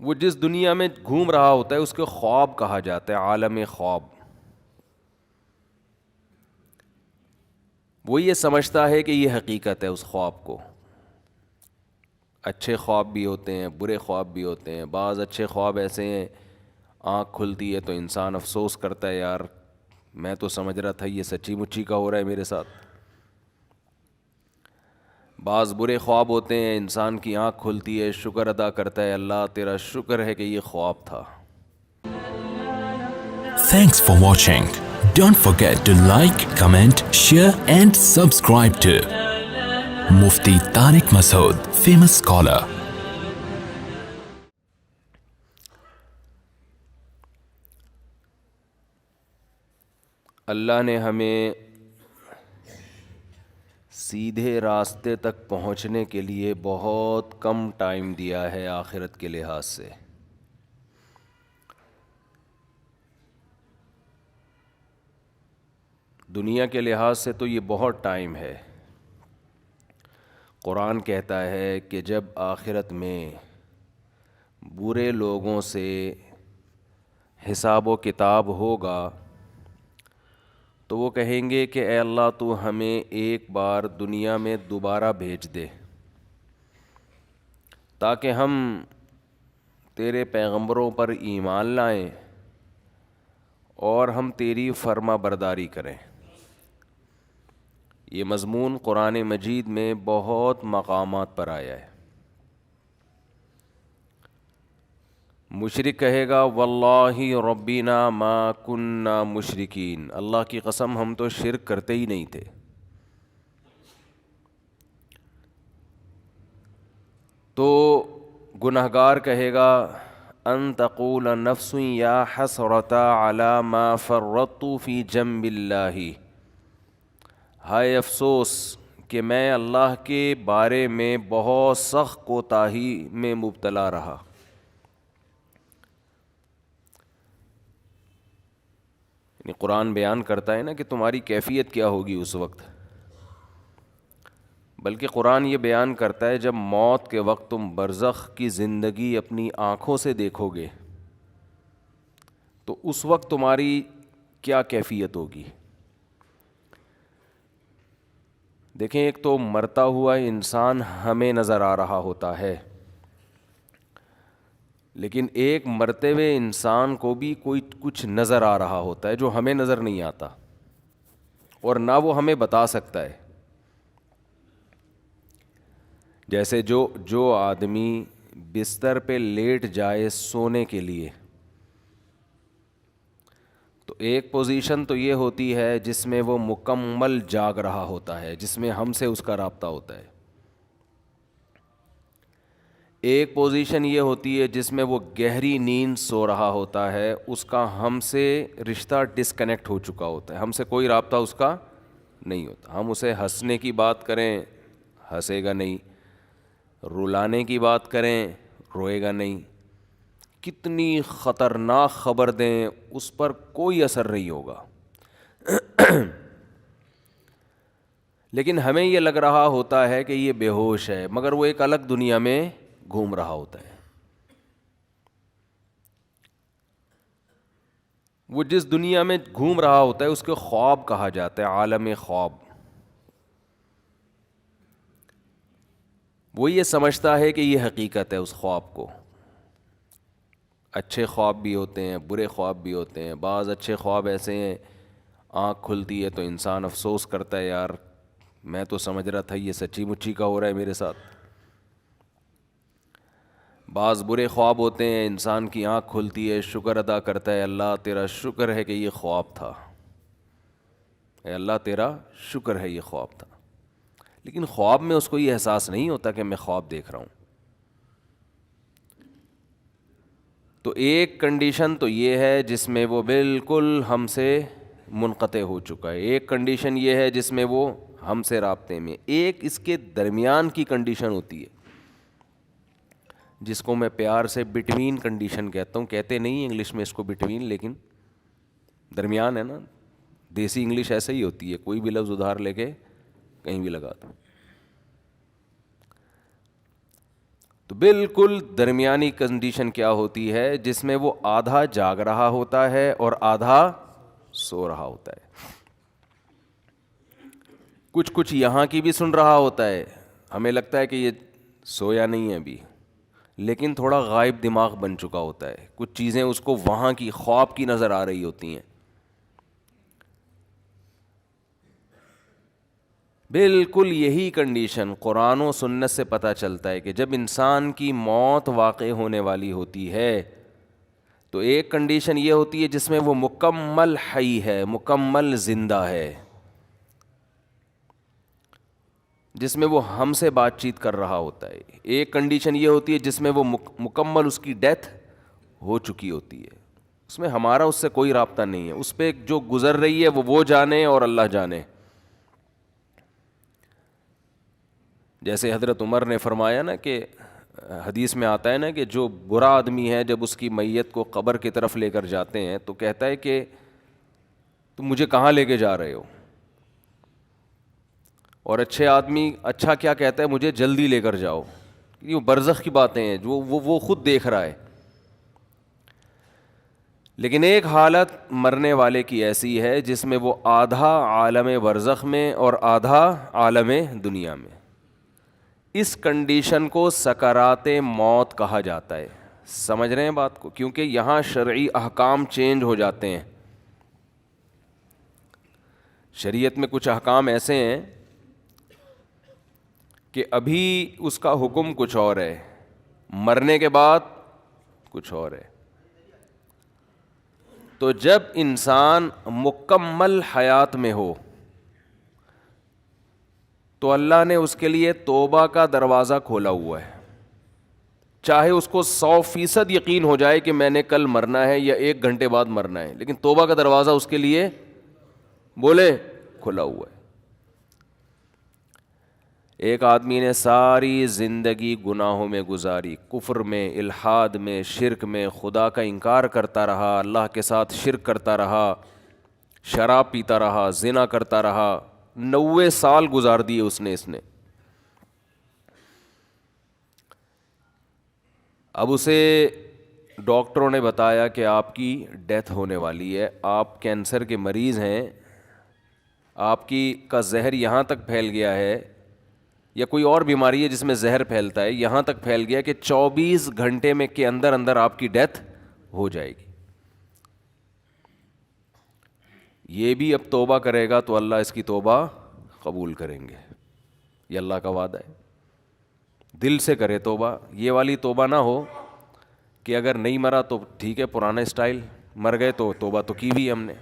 وہ جس دنیا میں گھوم رہا ہوتا ہے اس کے خواب کہا جاتا ہے، عالم خواب. وہ یہ سمجھتا ہے کہ یہ حقیقت ہے اس خواب کو. اچھے خواب بھی ہوتے ہیں، برے خواب بھی ہوتے ہیں. بعض اچھے خواب ایسے ہیں آنکھ کھلتی ہے تو انسان افسوس کرتا ہے، یار میں تو سمجھ رہا تھا یہ سچی مچی کا ہو رہا ہے میرے ساتھ. بعض برے خواب ہوتے ہیں، انسان کی آنکھ کھلتی ہے، شکر ادا کرتا ہے، اللہ تیرا شکر ہے کہ یہ خواب تھا. Thanks for watching. Don't forget to like, comment, share and subscribe to Mufti Tariq Masood, famous scholar. اللہ نے ہمیں سیدھے راستے تک پہنچنے کے لیے بہت کم ٹائم دیا ہے آخرت کے لحاظ سے. دنیا کے لحاظ سے تو یہ بہت ٹائم ہے. قرآن کہتا ہے کہ جب آخرت میں برے لوگوں سے حساب و کتاب ہوگا تو وہ کہیں گے کہ اے اللہ تو ہمیں ایک بار دنیا میں دوبارہ بھیج دے تاکہ ہم تیرے پیغمبروں پر ایمان لائیں اور ہم تیری فرما برداری کریں. یہ مضمون قرآن مجید میں بہت مقامات پر آیا ہے. مشرک کہے گا واللہ ربنا ما کننا مشرکین، اللہ کی قسم ہم تو شرک کرتے ہی نہیں تھے. تو گنہگار کہے گا ان تقول نفس یا حسرۃ علی ما فرطت فی جنب اللہ، ہائے افسوس کہ میں اللہ کے بارے میں بہت سخت کوتاہی میں مبتلا رہا. یعنی قرآن بیان کرتا ہے نا کہ تمہاری کیفیت کیا ہوگی اس وقت، بلکہ قرآن یہ بیان کرتا ہے جب موت کے وقت تم برزخ کی زندگی اپنی آنکھوں سے دیکھو گے تو اس وقت تمہاری کیا کیفیت ہوگی. دیکھیں ایک تو مرتا ہوا انسان ہمیں نظر آ رہا ہوتا ہے، لیکن ایک مرتے ہوئے انسان کو بھی کوئی کچھ نظر آ رہا ہوتا ہے جو ہمیں نظر نہیں آتا اور نہ وہ ہمیں بتا سکتا ہے. جیسے جو آدمی بستر پہ لیٹ جائے سونے کے لیے تو ایک پوزیشن تو یہ ہوتی ہے جس میں وہ مکمل جاگ رہا ہوتا ہے، جس میں ہم سے اس کا رابطہ ہوتا ہے. ایک پوزیشن یہ ہوتی ہے جس میں وہ گہری نیند سو رہا ہوتا ہے، اس کا ہم سے رشتہ ڈسکنیکٹ ہو چکا ہوتا ہے، ہم سے کوئی رابطہ اس کا نہیں ہوتا. ہم اسے ہنسنے کی بات کریں ہنسے گا نہیں، رلانے کی بات کریں روئے گا نہیں، کتنی خطرناک خبر دیں اس پر کوئی اثر نہیں ہوگا. لیکن ہمیں یہ لگ رہا ہوتا ہے کہ یہ بے ہوش ہے، مگر وہ ایک الگ دنیا میں گھوم رہا ہوتا ہے. وہ جس دنیا میں گھوم رہا ہوتا ہے اس کے خواب کہا جاتا ہے، عالم خواب. وہ یہ سمجھتا ہے کہ یہ حقیقت ہے اس خواب کو. اچھے خواب بھی ہوتے ہیں، برے خواب بھی ہوتے ہیں. بعض اچھے خواب ایسے ہیں آنکھ کھلتی ہے تو انسان افسوس کرتا ہے، یار میں تو سمجھ رہا تھا یہ سچی مچی کا ہو رہا ہے میرے ساتھ. بعض برے خواب ہوتے ہیں، انسان کی آنکھ کھلتی ہے، شکر ادا کرتا ہے، اللہ تیرا شکر ہے کہ یہ خواب تھا، اے اللہ تیرا شکر ہے یہ خواب تھا. لیکن خواب میں اس کو یہ احساس نہیں ہوتا کہ میں خواب دیکھ رہا ہوں. تو ایک کنڈیشن تو یہ ہے جس میں وہ بالکل ہم سے منقطع ہو چکا ہے، ایک کنڈیشن یہ ہے جس میں وہ ہم سے رابطے میں، ایک اس کے درمیان کی کنڈیشن ہوتی ہے جس کو میں پیار سے بٹوین کنڈیشن کہتا ہوں. کہتے نہیں انگلش میں اس کو بٹوین، لیکن درمیان ہے نا. دیسی انگلش ایسے ہی ہوتی ہے، کوئی بھی لفظ ادھار لے کے کہیں بھی لگا دو. تو بالکل درمیانی کنڈیشن کیا ہوتی ہے؟ جس میں وہ آدھا جاگ رہا ہوتا ہے اور آدھا سو رہا ہوتا ہے. کچھ یہاں کی بھی سن رہا ہوتا ہے, ہمیں لگتا ہے کہ یہ سویا نہیں ہے ابھی, لیکن تھوڑا غائب دماغ بن چکا ہوتا ہے, کچھ چیزیں اس کو وہاں کی خواب کی نظر آ رہی ہوتی ہیں. بالکل یہی کنڈیشن قرآن و سنت سے پتہ چلتا ہے کہ جب انسان کی موت واقع ہونے والی ہوتی ہے تو ایک کنڈیشن یہ ہوتی ہے جس میں وہ مکمل حی ہے, مکمل زندہ ہے, جس میں وہ ہم سے بات چیت کر رہا ہوتا ہے. ایک کنڈیشن یہ ہوتی ہے جس میں وہ مکمل اس کی ڈیتھ ہو چکی ہوتی ہے, اس میں ہمارا اس سے کوئی رابطہ نہیں ہے, اس پہ جو گزر رہی ہے وہ جانے اور اللہ جانے. جیسے حضرت عمر نے فرمایا نا کہ حدیث میں آتا ہے نا کہ جو برا آدمی ہے جب اس کی میت کو قبر کی طرف لے کر جاتے ہیں تو کہتا ہے کہ تم مجھے کہاں لے کے جا رہے ہو, اور اچھے آدمی اچھا کیا کہتا ہے, مجھے جلدی لے کر جاؤ. یہ برزخ کی باتیں ہیں جو وہ خود دیکھ رہا ہے. لیکن ایک حالت مرنے والے کی ایسی ہے جس میں وہ آدھا عالم برزخ میں اور آدھا عالم دنیا میں. اس کنڈیشن کو سکرات موت کہا جاتا ہے. سمجھ رہے ہیں بات کو؟ کیونکہ یہاں شرعی احکام چینج ہو جاتے ہیں. شریعت میں کچھ احکام ایسے ہیں کہ ابھی اس کا حکم کچھ اور ہے, مرنے کے بعد کچھ اور ہے. تو جب انسان مکمل حیات میں ہو تو اللہ نے اس کے لیے توبہ کا دروازہ کھولا ہوا ہے. چاہے اس کو 100% یقین ہو جائے کہ میں نے کل مرنا ہے یا 1 گھنٹے بعد مرنا ہے, لیکن توبہ کا دروازہ اس کے لیے بولے کھلا ہوا ہے. ایک آدمی نے ساری زندگی گناہوں میں گزاری, کفر میں, الحاد میں, شرک میں, خدا کا انکار کرتا رہا, اللہ کے ساتھ شرک کرتا رہا, شراب پیتا رہا, زنا کرتا رہا, 90 سال گزار دیے اس نے. اب اسے ڈاکٹروں نے بتایا کہ آپ کی ڈیتھ ہونے والی ہے, آپ کینسر کے مریض ہیں, آپ کا زہر یہاں تک پھیل گیا ہے, یا کوئی اور بیماری ہے جس میں زہر پھیلتا ہے, یہاں تک پھیل گیا کہ 24 گھنٹے میں کے اندر آپ کی ڈیتھ ہو جائے گی. یہ بھی اب توبہ کرے گا تو اللہ اس کی توبہ قبول کریں گے, یہ اللہ کا وعدہ ہے. دل سے کرے توبہ, یہ والی توبہ نہ ہو کہ اگر نہیں مرا تو ٹھیک ہے پرانا اسٹائل, مر گئے تو توبہ تو کی بھی ہم نے.